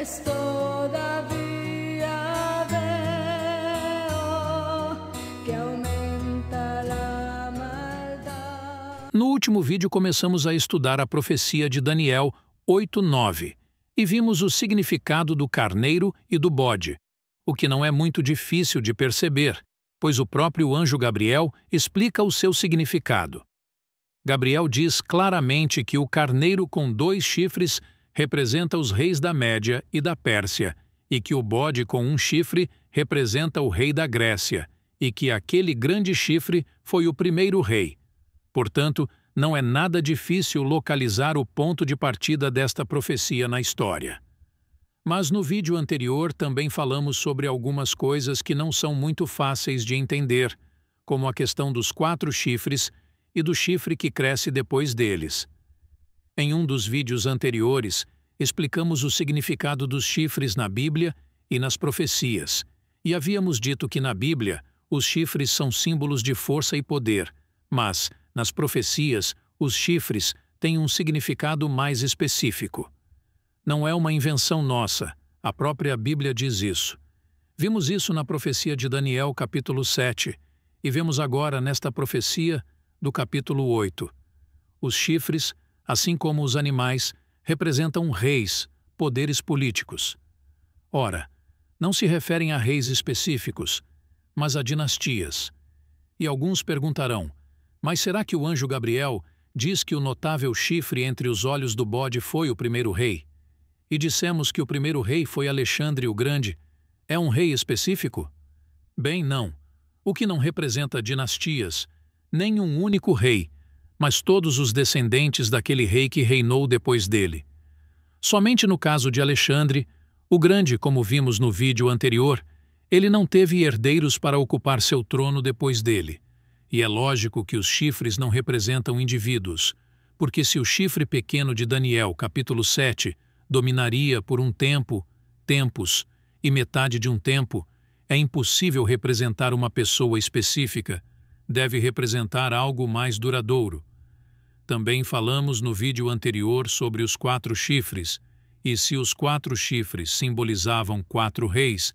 pues todavía veo que aumenta la maldad. No último vídeo começamos a estudar a profecia de Daniel 8:9 e vimos o significado do carneiro e do bode, o que não é muito difícil de perceber, pois o próprio anjo Gabriel explica o seu significado. Gabriel diz claramente que o carneiro com 2 chifres representa os reis da Média e da Pérsia, e que o bode com 1 chifre representa o rei da Grécia, e que aquele grande chifre foi o primeiro rei. Portanto, não é nada difícil localizar o ponto de partida desta profecia na história. Mas no vídeo anterior também falamos sobre algumas coisas que não são muito fáceis de entender, como a questão dos 4 chifres e do chifre que cresce depois deles. Em um dos vídeos anteriores, explicamos o significado dos chifres na Bíblia e nas profecias, e havíamos dito que na Bíblia os chifres são símbolos de força e poder, mas, nas profecias, os chifres têm um significado mais específico. Não é uma invenção nossa, a própria Bíblia diz isso. Vimos isso na profecia de Daniel, capítulo 7, e vemos agora nesta profecia do capítulo 8. Os chifres, assim como os animais, representam reis, poderes políticos. Ora, não se referem a reis específicos, mas a dinastias. E alguns perguntarão, mas será que o anjo Gabriel diz que o notável chifre entre os olhos do bode foi o primeiro rei? E dissemos que o primeiro rei foi Alexandre o Grande. É um rei específico? Bem, não. O que não representa dinastias, nem um único rei, mas todos os descendentes daquele rei que reinou depois dele. Somente no caso de Alexandre, o Grande, como vimos no vídeo anterior, ele não teve herdeiros para ocupar seu trono depois dele. E é lógico que os chifres não representam indivíduos, porque se o chifre pequeno de Daniel, capítulo 7, dominaria por um tempo, tempos e metade de um tempo, é impossível representar uma pessoa específica, deve representar algo mais duradouro. Também falamos no vídeo anterior sobre os 4 chifres, e se os 4 chifres simbolizavam 4 reis,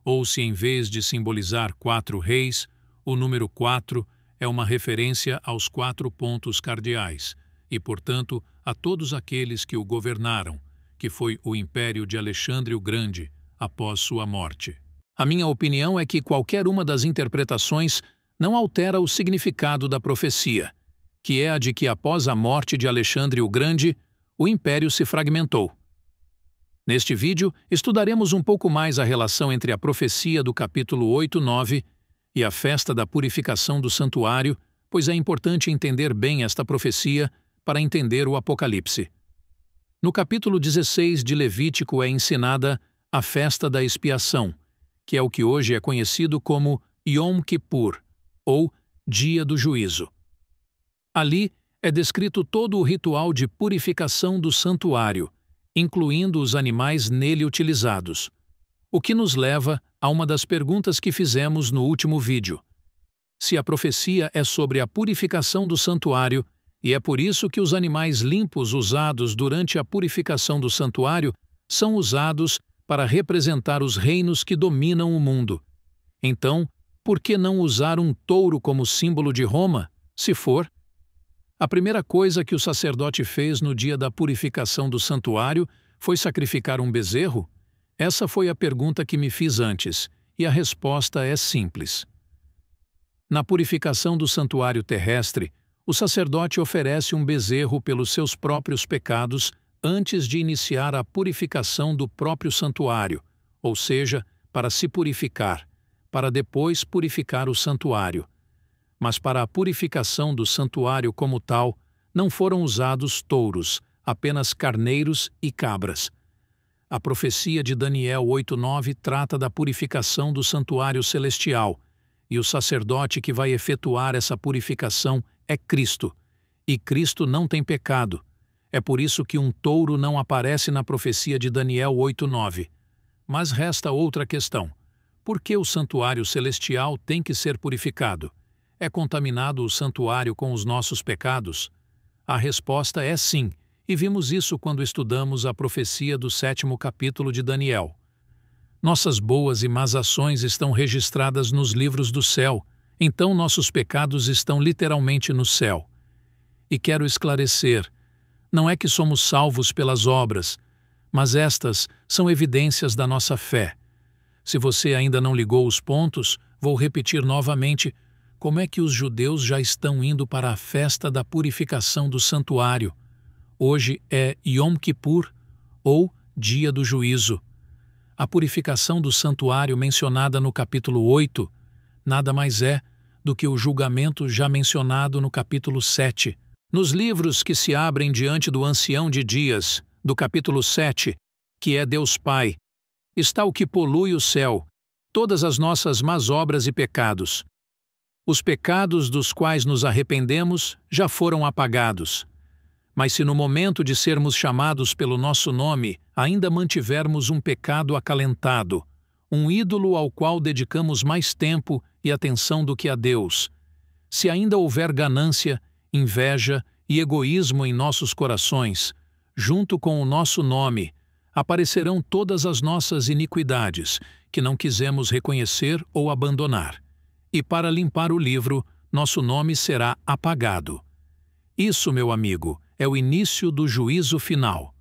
ou se em vez de simbolizar 4 reis, o número 4 é uma referência aos 4 pontos cardeais, e, portanto, a todos aqueles que o governaram, que foi o Império de Alexandre o Grande, após sua morte. A minha opinião é que qualquer uma das interpretações não altera o significado da profecia, que é a de que após a morte de Alexandre o Grande, o império se fragmentou. Neste vídeo, estudaremos um pouco mais a relação entre a profecia do capítulo 8:9 e a festa da purificação do santuário, pois é importante entender bem esta profecia para entender o Apocalipse. No capítulo 16 de Levítico é ensinada a festa da expiação, que é o que hoje é conhecido como Yom Kippur, ou Dia do Juízo. Ali é descrito todo o ritual de purificação do santuário, incluindo os animais nele utilizados. O que nos leva a uma das perguntas que fizemos no último vídeo. Se a profecia é sobre a purificação do santuário, e é por isso que os animais limpos usados durante a purificação do santuário são usados para representar os reinos que dominam o mundo. Então, por que não usar um touro como símbolo de Roma, se for? A primeira coisa que o sacerdote fez no dia da purificação do santuário foi sacrificar um bezerro? Essa foi a pergunta que me fiz antes, e a resposta é simples. Na purificação do santuário terrestre, o sacerdote oferece um bezerro pelos seus próprios pecados antes de iniciar a purificação do próprio santuário, ou seja, para se purificar, para depois purificar o santuário. Mas para a purificação do santuário como tal, não foram usados touros, apenas carneiros e cabras. A profecia de Daniel 8:9 trata da purificação do santuário celestial, e o sacerdote que vai efetuar essa purificação é Cristo, e Cristo não tem pecado. É por isso que um touro não aparece na profecia de Daniel 8:9. Mas resta outra questão. Por que o santuário celestial tem que ser purificado? É contaminado o santuário com os nossos pecados? A resposta é sim, e vimos isso quando estudamos a profecia do 7º capítulo de Daniel. Nossas boas e más ações estão registradas nos livros do céu, então nossos pecados estão literalmente no céu. E quero esclarecer, não é que somos salvos pelas obras, mas estas são evidências da nossa fé. Se você ainda não ligou os pontos, vou repetir novamente como é que os judeus já estão indo para a festa da purificação do santuário. Hoje é Yom Kippur, ou Dia do Juízo. A purificação do santuário mencionada no capítulo 8 nada mais é do que o julgamento já mencionado no capítulo 7. Nos livros que se abrem diante do Ancião de Dias, do capítulo 7, que é Deus Pai, está o que polui o céu, todas as nossas más obras e pecados. Os pecados dos quais nos arrependemos já foram apagados. Mas se no momento de sermos chamados pelo nosso nome ainda mantivermos um pecado acalentado, um ídolo ao qual dedicamos mais tempo e atenção do que a Deus, se ainda houver ganância, inveja e egoísmo em nossos corações, junto com o nosso nome, aparecerão todas as nossas iniquidades, que não quisemos reconhecer ou abandonar. E para limpar o livro, nosso nome será apagado. Isso, meu amigo, é o início do juízo final.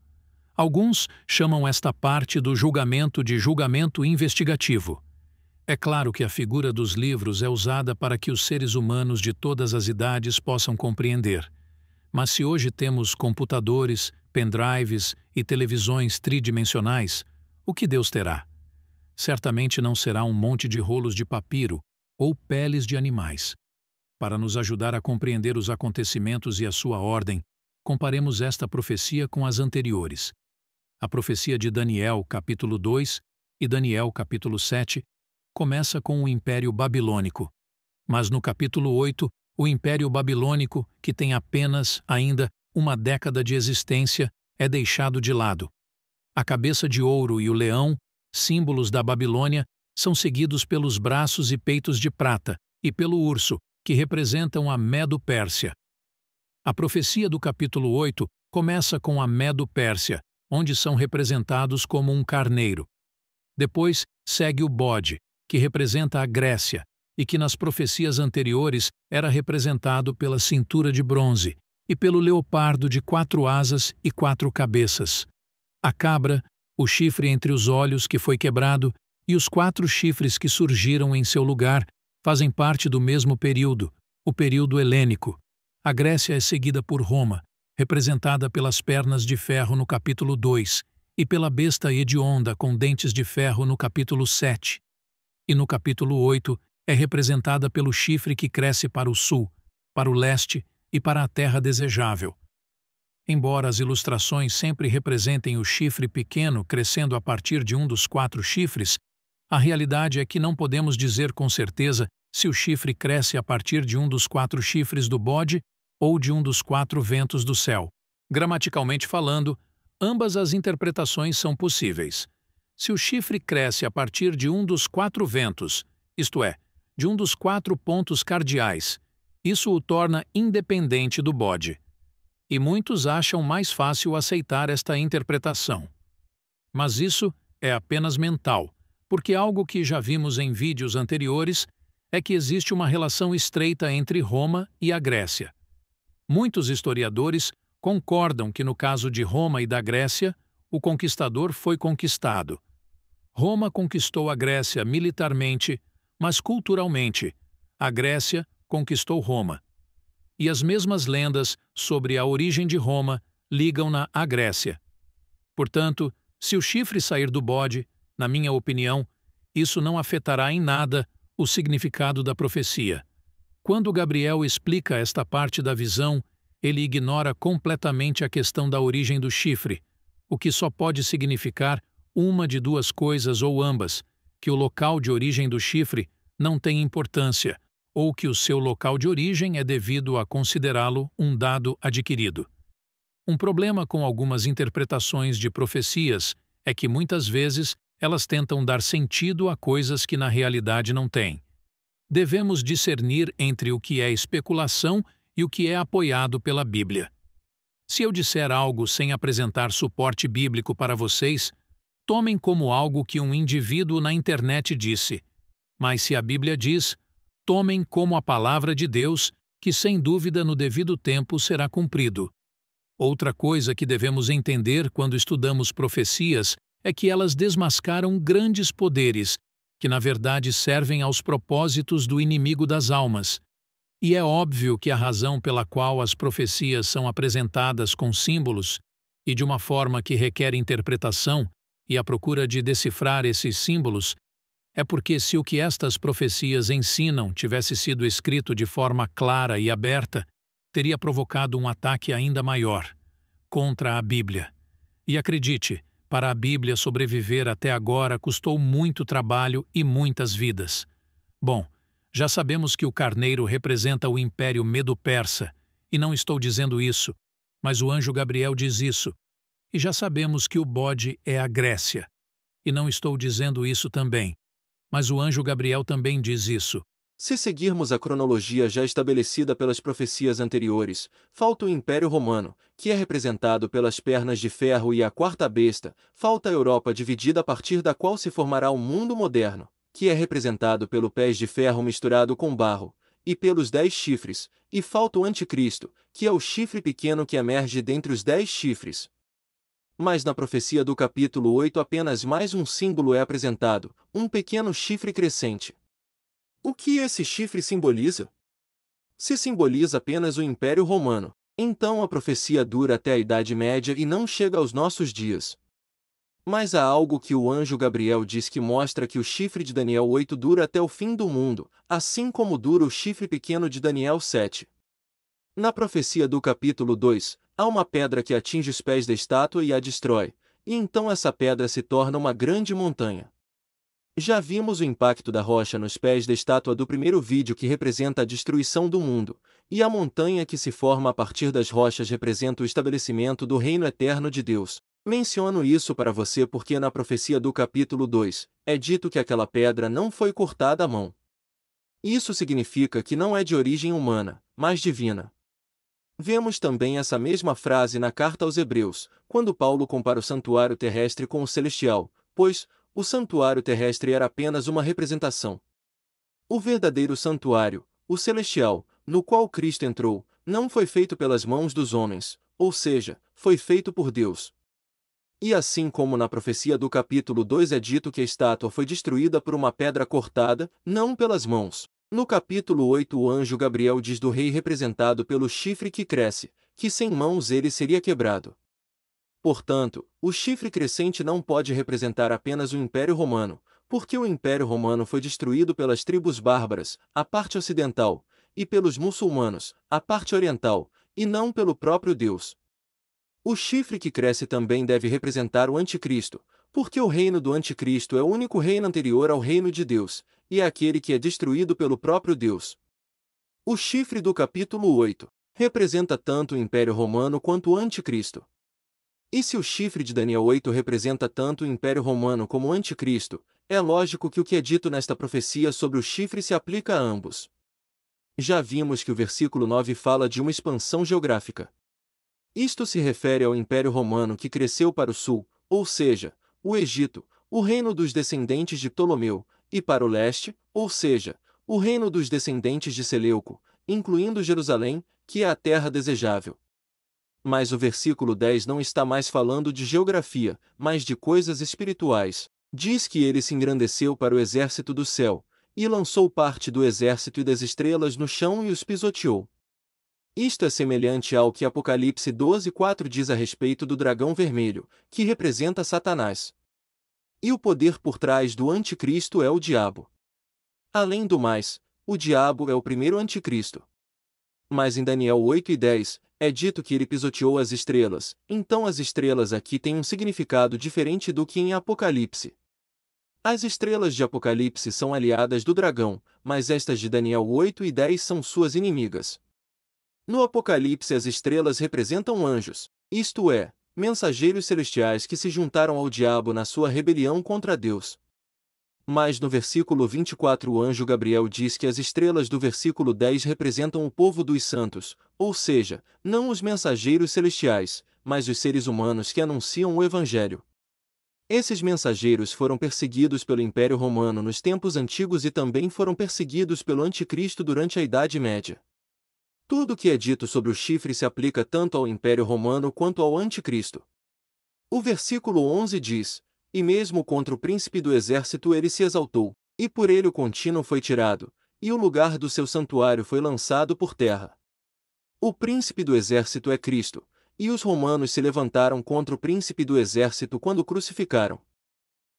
Alguns chamam esta parte do julgamento de julgamento investigativo. É claro que a figura dos livros é usada para que os seres humanos de todas as idades possam compreender. Mas se hoje temos computadores, pendrives e televisões tridimensionais, o que Deus terá? Certamente não será um monte de rolos de papiro ou peles de animais. Para nos ajudar a compreender os acontecimentos e a sua ordem, comparemos esta profecia com as anteriores. A profecia de Daniel, capítulo 2, e Daniel, capítulo 7, começa com o Império Babilônico. Mas no capítulo 8, o Império Babilônico, que tem apenas ainda uma década de existência, é deixado de lado. A cabeça de ouro e o leão, símbolos da Babilônia, são seguidos pelos braços e peitos de prata e pelo urso, que representam a Medo-Pérsia. A profecia do capítulo 8 começa com a Medo-Pérsia, onde são representados como um carneiro. Depois segue o bode, que representa a Grécia, e que nas profecias anteriores era representado pela cintura de bronze, e pelo leopardo de 4 asas e 4 cabeças. A cabra, o chifre entre os olhos que foi quebrado, e os 4 chifres que surgiram em seu lugar fazem parte do mesmo período, o período helênico. A Grécia é seguida por Roma, representada pelas pernas de ferro no capítulo 2, e pela besta hedionda com dentes de ferro no capítulo 7. E no capítulo 8 é representada pelo chifre que cresce para o sul, para o leste e para a terra desejável. Embora as ilustrações sempre representem o chifre pequeno crescendo a partir de um dos 4 chifres, a realidade é que não podemos dizer com certeza se o chifre cresce a partir de um dos 4 chifres do bode ou de um dos 4 ventos do céu. Gramaticalmente falando, ambas as interpretações são possíveis. Se o chifre cresce a partir de um dos 4 ventos, isto é, de um dos 4 pontos cardeais, isso o torna independente do bode. E muitos acham mais fácil aceitar esta interpretação. Mas isso é apenas mental, porque algo que já vimos em vídeos anteriores é que existe uma relação estreita entre Roma e a Grécia. Muitos historiadores concordam que no caso de Roma e da Grécia, o conquistador foi conquistado. Roma conquistou a Grécia militarmente, mas culturalmente, a Grécia conquistou Roma. E as mesmas lendas sobre a origem de Roma ligam-na à Grécia. Portanto, se o chifre sair do bode, na minha opinião, isso não afetará em nada o significado da profecia. Quando Gabriel explica esta parte da visão, ele ignora completamente a questão da origem do chifre, o que só pode significar uma de 2 coisas ou ambas, que o local de origem do chifre não tem importância, ou que o seu local de origem é devido a considerá-lo um dado adquirido. Um problema com algumas interpretações de profecias é que muitas vezes elas tentam dar sentido a coisas que na realidade não têm. Devemos discernir entre o que é especulação e o que é apoiado pela Bíblia. Se eu disser algo sem apresentar suporte bíblico para vocês, tomem como algo que um indivíduo na internet disse. Mas se a Bíblia diz, tomem como a palavra de Deus, que sem dúvida no devido tempo será cumprido. Outra coisa que devemos entender quando estudamos profecias é que elas desmascaram grandes poderes, que na verdade servem aos propósitos do inimigo das almas. E é óbvio que a razão pela qual as profecias são apresentadas com símbolos e de uma forma que requer interpretação e a procura de decifrar esses símbolos é porque se o que estas profecias ensinam tivesse sido escrito de forma clara e aberta, teria provocado um ataque ainda maior contra a Bíblia. E acredite, para a Bíblia sobreviver até agora custou muito trabalho e muitas vidas. Bom, já sabemos que o carneiro representa o Império Medo-Persa, e não estou dizendo isso, mas o anjo Gabriel diz isso. E já sabemos que o bode é a Grécia, e não estou dizendo isso também, mas o anjo Gabriel também diz isso. Se seguirmos a cronologia já estabelecida pelas profecias anteriores, falta o Império Romano, que é representado pelas pernas de ferro e a quarta besta, falta a Europa dividida a partir da qual se formará o mundo moderno, que é representado pelo pés de ferro misturado com barro, e pelos 10 chifres, e falta o Anticristo, que é o chifre pequeno que emerge dentre os 10 chifres. Mas na profecia do capítulo 8 apenas mais um símbolo é apresentado, um pequeno chifre crescente. O que esse chifre simboliza? Se simboliza apenas o Império Romano, então a profecia dura até a Idade Média e não chega aos nossos dias. Mas há algo que o anjo Gabriel diz que mostra que o chifre de Daniel 8 dura até o fim do mundo, assim como dura o chifre pequeno de Daniel 7. Na profecia do capítulo 2, há uma pedra que atinge os pés da estátua e a destrói, e então essa pedra se torna uma grande montanha. Já vimos o impacto da rocha nos pés da estátua do primeiro vídeo que representa a destruição do mundo, e a montanha que se forma a partir das rochas representa o estabelecimento do reino eterno de Deus. Menciono isso para você porque na profecia do capítulo 2, é dito que aquela pedra não foi cortada à mão. Isso significa que não é de origem humana, mas divina. Vemos também essa mesma frase na carta aos Hebreus, quando Paulo compara o santuário terrestre com o celestial, pois o santuário terrestre era apenas uma representação. O verdadeiro santuário, o celestial, no qual Cristo entrou, não foi feito pelas mãos dos homens, ou seja, foi feito por Deus. E assim como na profecia do capítulo 2 é dito que a estátua foi destruída por uma pedra cortada, não pelas mãos. No capítulo 8 o anjo Gabriel diz do rei representado pelo chifre que cresce, que sem mãos ele seria quebrado. Portanto, o chifre crescente não pode representar apenas o Império Romano, porque o Império Romano foi destruído pelas tribos bárbaras, a parte ocidental, e pelos muçulmanos, a parte oriental, e não pelo próprio Deus. O chifre que cresce também deve representar o Anticristo, porque o reino do Anticristo é o único reino anterior ao reino de Deus, e é aquele que é destruído pelo próprio Deus. O chifre do capítulo 8 representa tanto o Império Romano quanto o Anticristo. E se o chifre de Daniel 8 representa tanto o Império Romano como o Anticristo, é lógico que o que é dito nesta profecia sobre o chifre se aplica a ambos. Já vimos que o versículo 9 fala de uma expansão geográfica. Isto se refere ao Império Romano que cresceu para o sul, ou seja, o Egito, o reino dos descendentes de Ptolomeu, e para o leste, ou seja, o reino dos descendentes de Seleuco, incluindo Jerusalém, que é a terra desejável. Mas o versículo 10 não está mais falando de geografia, mas de coisas espirituais. Diz que ele se engrandeceu para o exército do céu, e lançou parte do exército e das estrelas no chão e os pisoteou. Isto é semelhante ao que Apocalipse 12:4 diz a respeito do dragão vermelho, que representa Satanás. E o poder por trás do anticristo é o diabo. Além do mais, o diabo é o primeiro anticristo. Mas em Daniel 8:10, é dito que ele pisoteou as estrelas, então as estrelas aqui têm um significado diferente do que em Apocalipse. As estrelas de Apocalipse são aliadas do dragão, mas estas de Daniel 8:10 são suas inimigas. No Apocalipse as estrelas representam anjos, isto é, mensageiros celestiais que se juntaram ao diabo na sua rebelião contra Deus. Mas no versículo 24 o anjo Gabriel diz que as estrelas do versículo 10 representam o povo dos santos, ou seja, não os mensageiros celestiais, mas os seres humanos que anunciam o Evangelho. Esses mensageiros foram perseguidos pelo Império Romano nos tempos antigos e também foram perseguidos pelo Anticristo durante a Idade Média. Tudo o que é dito sobre o chifre se aplica tanto ao Império Romano quanto ao Anticristo. O versículo 11 diz: "E mesmo contra o príncipe do exército ele se exaltou, e por ele o contínuo foi tirado, e o lugar do seu santuário foi lançado por terra." O príncipe do exército é Cristo, e os romanos se levantaram contra o príncipe do exército quando o crucificaram.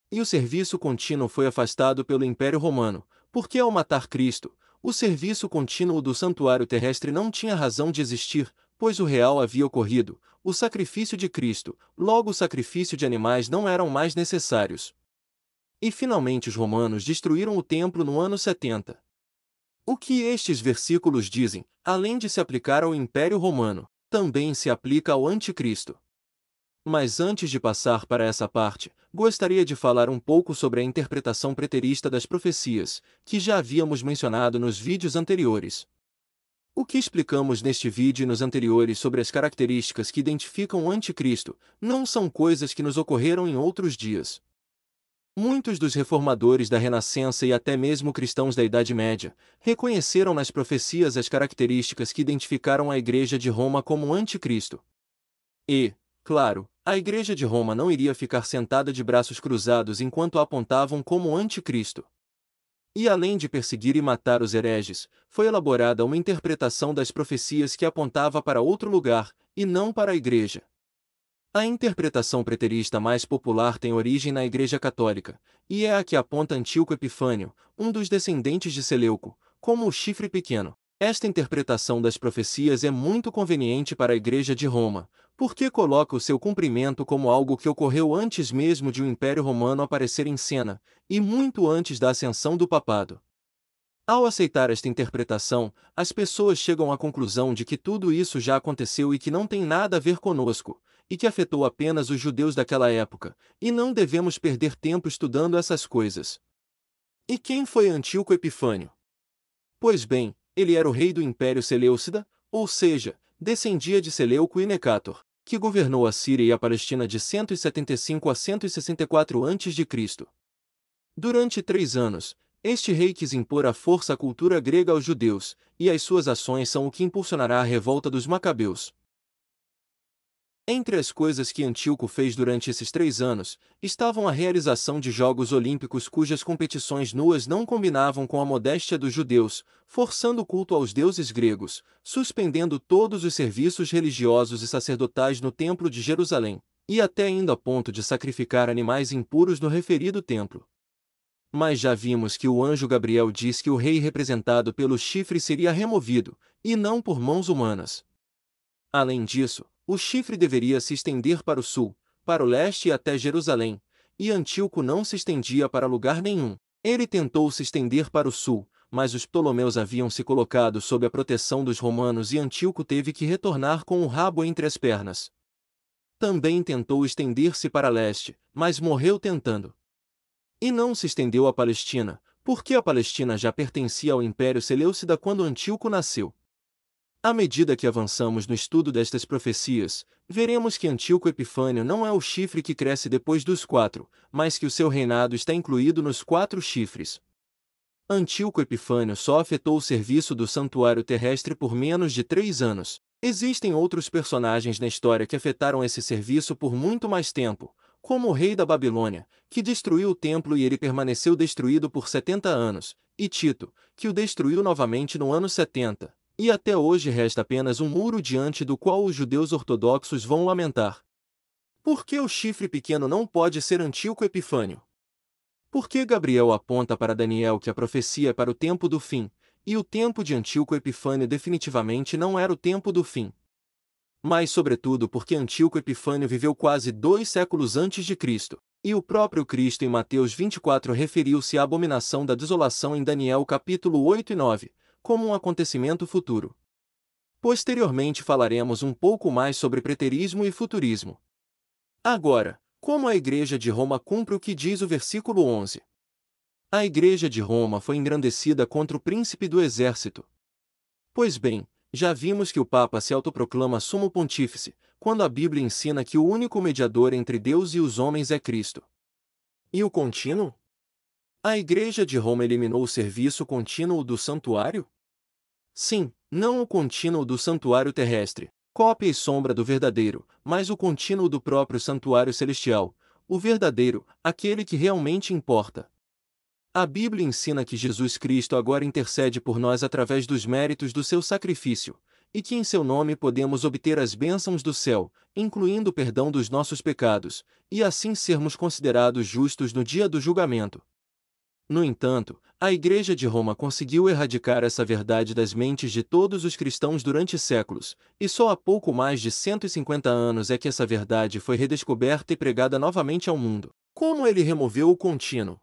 E o serviço contínuo foi afastado pelo Império Romano, porque ao matar Cristo, o serviço contínuo do santuário terrestre não tinha razão de existir, pois o real havia ocorrido, o sacrifício de Cristo, logo o sacrifício de animais não eram mais necessários. E finalmente os romanos destruíram o templo no ano 70. O que estes versículos dizem, além de se aplicar ao Império Romano, também se aplica ao Anticristo. Mas antes de passar para essa parte, gostaria de falar um pouco sobre a interpretação preterista das profecias, que já havíamos mencionado nos vídeos anteriores. O que explicamos neste vídeo e nos anteriores sobre as características que identificam o Anticristo, não são coisas que nos ocorreram em outros dias. Muitos dos reformadores da Renascença e até mesmo cristãos da Idade Média reconheceram nas profecias as características que identificaram a Igreja de Roma como o Anticristo. E, claro, a Igreja de Roma não iria ficar sentada de braços cruzados enquanto a apontavam como o Anticristo. E além de perseguir e matar os hereges, foi elaborada uma interpretação das profecias que apontava para outro lugar, e não para a Igreja. A interpretação preterista mais popular tem origem na Igreja Católica, e é a que aponta Antíoco Epifânio, um dos descendentes de Seleuco, como o chifre pequeno. Esta interpretação das profecias é muito conveniente para a Igreja de Roma, porque coloca o seu cumprimento como algo que ocorreu antes mesmo de o Império Romano aparecer em cena, e muito antes da ascensão do papado. Ao aceitar esta interpretação, as pessoas chegam à conclusão de que tudo isso já aconteceu e que não tem nada a ver conosco, e que afetou apenas os judeus daquela época, e não devemos perder tempo estudando essas coisas. E quem foi Antíoco Epifânio? Pois bem, ele era o rei do Império Seleucida, ou seja, descendia de Seleuco e Necator, que governou a Síria e a Palestina de 175 a 164 a.C. Durante 3 anos, este rei quis impor à força a cultura grega aos judeus, e as suas ações são o que impulsionará a revolta dos Macabeus. Entre as coisas que Antíoco fez durante esses 3 anos, estavam a realização de Jogos Olímpicos cujas competições nuas não combinavam com a modéstia dos judeus, forçando o culto aos deuses gregos, suspendendo todos os serviços religiosos e sacerdotais no Templo de Jerusalém, e até indo a ponto de sacrificar animais impuros no referido templo. Mas já vimos que o anjo Gabriel diz que o rei representado pelo chifre seria removido, e não por mãos humanas. Além disso, o chifre deveria se estender para o sul, para o leste e até Jerusalém, e Antíoco não se estendia para lugar nenhum. Ele tentou se estender para o sul, mas os Ptolomeus haviam se colocado sob a proteção dos romanos e Antíoco teve que retornar com o rabo entre as pernas. Também tentou estender-se para leste, mas morreu tentando. E não se estendeu à Palestina, porque a Palestina já pertencia ao Império Seleucida quando Antíoco nasceu. À medida que avançamos no estudo destas profecias, veremos que Antíoco Epifânio não é o chifre que cresce depois dos 4, mas que o seu reinado está incluído nos 4 chifres. Antíoco Epifânio só afetou o serviço do santuário terrestre por menos de 3 anos. Existem outros personagens na história que afetaram esse serviço por muito mais tempo, como o rei da Babilônia, que destruiu o templo e ele permaneceu destruído por 70 anos, e Tito, que o destruiu novamente no ano 70. E até hoje resta apenas um muro diante do qual os judeus ortodoxos vão lamentar. Por que o chifre pequeno não pode ser Antíoco Epifânio? Porque Gabriel aponta para Daniel que a profecia é para o tempo do fim, e o tempo de Antíoco Epifânio definitivamente não era o tempo do fim. Mas sobretudo porque Antíoco Epifânio viveu quase 2 séculos antes de Cristo, e o próprio Cristo em Mateus 24 referiu-se à abominação da desolação em Daniel capítulo 8 e 9, como um acontecimento futuro. Posteriormente falaremos um pouco mais sobre preterismo e futurismo. Agora, como a Igreja de Roma cumpre o que diz o versículo 11? A Igreja de Roma foi engrandecida contra o príncipe do exército. Pois bem, Já vimos que o Papa se autoproclama sumo pontífice, quando a Bíblia ensina que o único mediador entre Deus e os homens é Cristo. E o contínuo? A Igreja de Roma eliminou o serviço contínuo do santuário? Sim, não o contínuo do santuário terrestre, cópia e sombra do verdadeiro, mas o contínuo do próprio santuário celestial, o verdadeiro, aquele que realmente importa. A Bíblia ensina que Jesus Cristo agora intercede por nós através dos méritos do seu sacrifício, e que em seu nome podemos obter as bênçãos do céu, incluindo o perdão dos nossos pecados, e assim sermos considerados justos no dia do julgamento. No entanto, a Igreja de Roma conseguiu erradicar essa verdade das mentes de todos os cristãos durante séculos, e só há pouco mais de 150 anos é que essa verdade foi redescoberta e pregada novamente ao mundo. Como ele removeu o contínuo?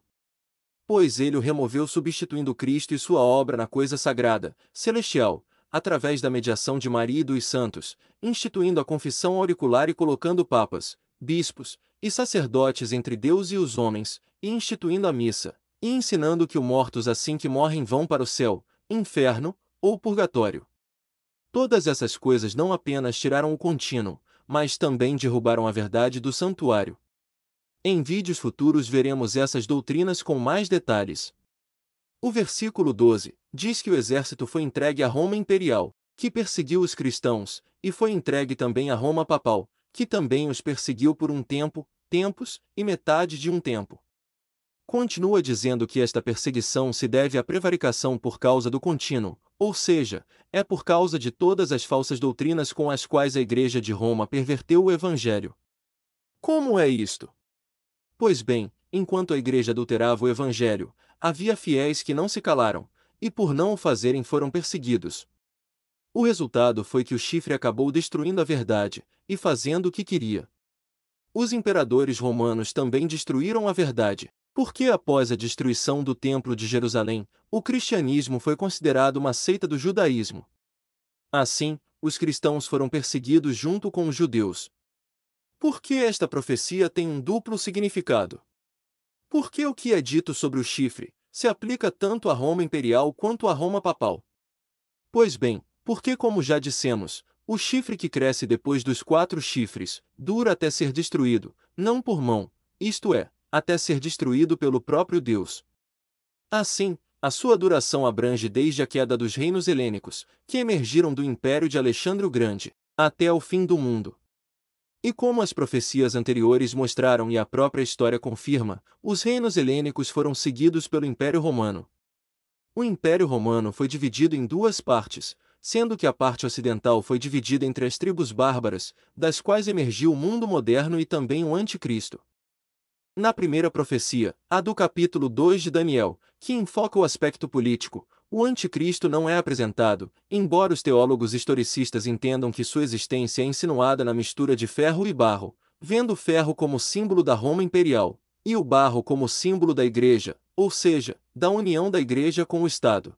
Pois ele o removeu substituindo Cristo e sua obra na coisa sagrada, celestial, através da mediação de Maria e dos santos, instituindo a confissão auricular e colocando papas, bispos e sacerdotes entre Deus e os homens, e instituindo a missa, e ensinando que os mortos assim que morrem vão para o céu, inferno ou purgatório. Todas essas coisas não apenas tiraram o contínuo, mas também derrubaram a verdade do santuário. Em vídeos futuros veremos essas doutrinas com mais detalhes. O versículo 12 diz que o exército foi entregue à Roma Imperial, que perseguiu os cristãos, e foi entregue também à Roma Papal, que também os perseguiu por um tempo, tempos e metade de um tempo. Continua dizendo que esta perseguição se deve à prevaricação por causa do contínuo, ou seja, é por causa de todas as falsas doutrinas com as quais a Igreja de Roma perverteu o Evangelho. Como é isto? Pois bem, enquanto a Igreja adulterava o Evangelho, havia fiéis que não se calaram, e por não o fazerem foram perseguidos. O resultado foi que o chifre acabou destruindo a verdade, e fazendo o que queria. Os imperadores romanos também destruíram a verdade, porque após a destruição do Templo de Jerusalém, o cristianismo foi considerado uma seita do judaísmo. Assim, os cristãos foram perseguidos junto com os judeus. Por que esta profecia tem um duplo significado? Porque o que é dito sobre o chifre se aplica tanto à Roma Imperial quanto à Roma Papal? Pois bem, porque como já dissemos, o chifre que cresce depois dos 4 chifres dura até ser destruído, não por mão, isto é, até ser destruído pelo próprio Deus. Assim, a sua duração abrange desde a queda dos reinos helênicos, que emergiram do Império de Alexandre o Grande, até o fim do mundo. E como as profecias anteriores mostraram e a própria história confirma, os reinos helênicos foram seguidos pelo Império Romano. O Império Romano foi dividido em 2 partes, sendo que a parte ocidental foi dividida entre as tribos bárbaras, das quais emergiu o mundo moderno e também o Anticristo. Na primeira profecia, a do capítulo 2 de Daniel, que enfoca o aspecto político, o Anticristo não é apresentado, embora os teólogos historicistas entendam que sua existência é insinuada na mistura de ferro e barro, vendo o ferro como símbolo da Roma Imperial, e o barro como símbolo da Igreja, ou seja, da união da Igreja com o Estado.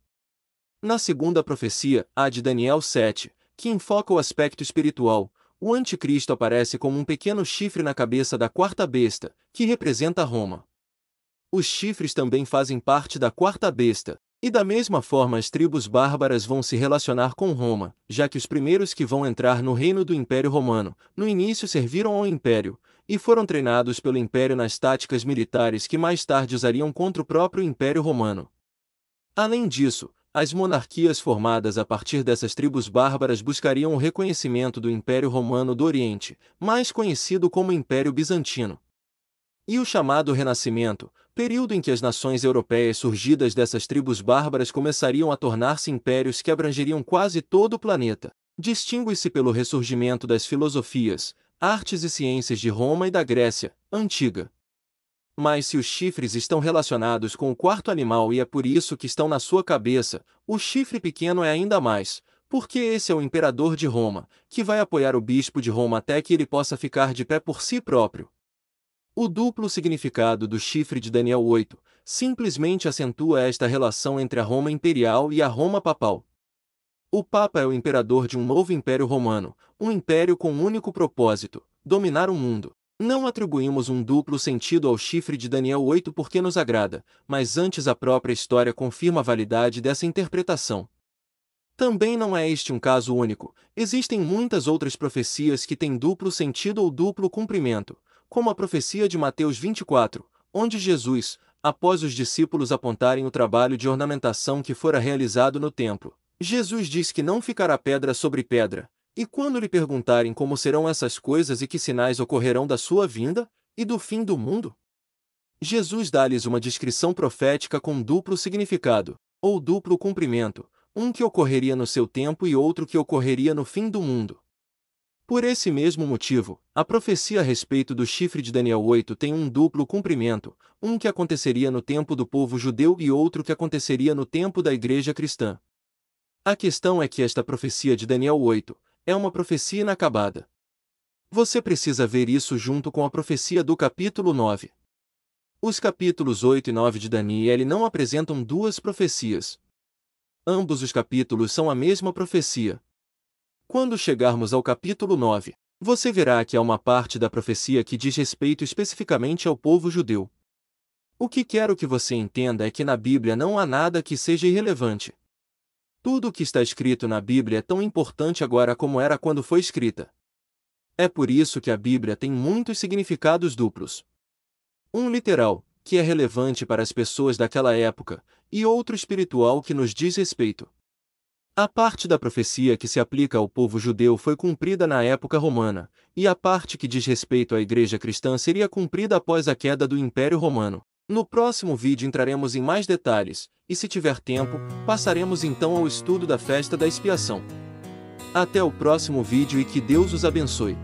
Na segunda profecia, a de Daniel 7, que enfoca o aspecto espiritual, o Anticristo aparece como um pequeno chifre na cabeça da 4ª besta, que representa Roma. Os chifres também fazem parte da 4ª besta, e da mesma forma as tribos bárbaras vão se relacionar com Roma, já que os primeiros que vão entrar no reino do Império Romano, no início serviram ao Império, e foram treinados pelo Império nas táticas militares que mais tarde usariam contra o próprio Império Romano. Além disso, as monarquias formadas a partir dessas tribos bárbaras buscariam o reconhecimento do Império Romano do Oriente, mais conhecido como Império Bizantino. E o chamado Renascimento, período em que as nações europeias surgidas dessas tribos bárbaras começariam a tornar-se impérios que abrangeriam quase todo o planeta, distingue-se pelo ressurgimento das filosofias, artes e ciências de Roma e da Grécia Antiga. Mas se os chifres estão relacionados com o 4º animal e é por isso que estão na sua cabeça, o chifre pequeno é ainda mais, porque esse é o imperador de Roma, que vai apoiar o bispo de Roma até que ele possa ficar de pé por si próprio. O duplo significado do chifre de Daniel 8 simplesmente acentua esta relação entre a Roma Imperial e a Roma Papal. O Papa é o imperador de um novo Império Romano, um império com um único propósito: dominar o mundo. Não atribuímos um duplo sentido ao chifre de Daniel 8 porque nos agrada, mas antes a própria história confirma a validade dessa interpretação. Também não é este um caso único, existem muitas outras profecias que têm duplo sentido ou duplo cumprimento, como a profecia de Mateus 24, onde Jesus, após os discípulos apontarem o trabalho de ornamentação que fora realizado no templo, Jesus diz que não ficará pedra sobre pedra, e quando lhe perguntarem como serão essas coisas e que sinais ocorrerão da sua vinda, e do fim do mundo, Jesus dá-lhes uma descrição profética com duplo significado, ou duplo cumprimento, um que ocorreria no seu tempo e outro que ocorreria no fim do mundo. Por esse mesmo motivo, a profecia a respeito do chifre de Daniel 8 tem um duplo cumprimento, um que aconteceria no tempo do povo judeu e outro que aconteceria no tempo da igreja cristã. A questão é que esta profecia de Daniel 8 é uma profecia inacabada. Você precisa ver isso junto com a profecia do capítulo 9. Os capítulos 8 e 9 de Daniel não apresentam duas profecias. Ambos os capítulos são a mesma profecia. Quando chegarmos ao capítulo 9, você verá que há uma parte da profecia que diz respeito especificamente ao povo judeu. O que quero que você entenda é que na Bíblia não há nada que seja irrelevante. Tudo o que está escrito na Bíblia é tão importante agora como era quando foi escrita. É por isso que a Bíblia tem muitos significados duplos. Um literal, que é relevante para as pessoas daquela época, e outro espiritual que nos diz respeito. A parte da profecia que se aplica ao povo judeu foi cumprida na época romana, e a parte que diz respeito à igreja cristã seria cumprida após a queda do Império Romano. No próximo vídeo entraremos em mais detalhes, e se tiver tempo, passaremos então ao estudo da festa da expiação. Até o próximo vídeo e que Deus os abençoe.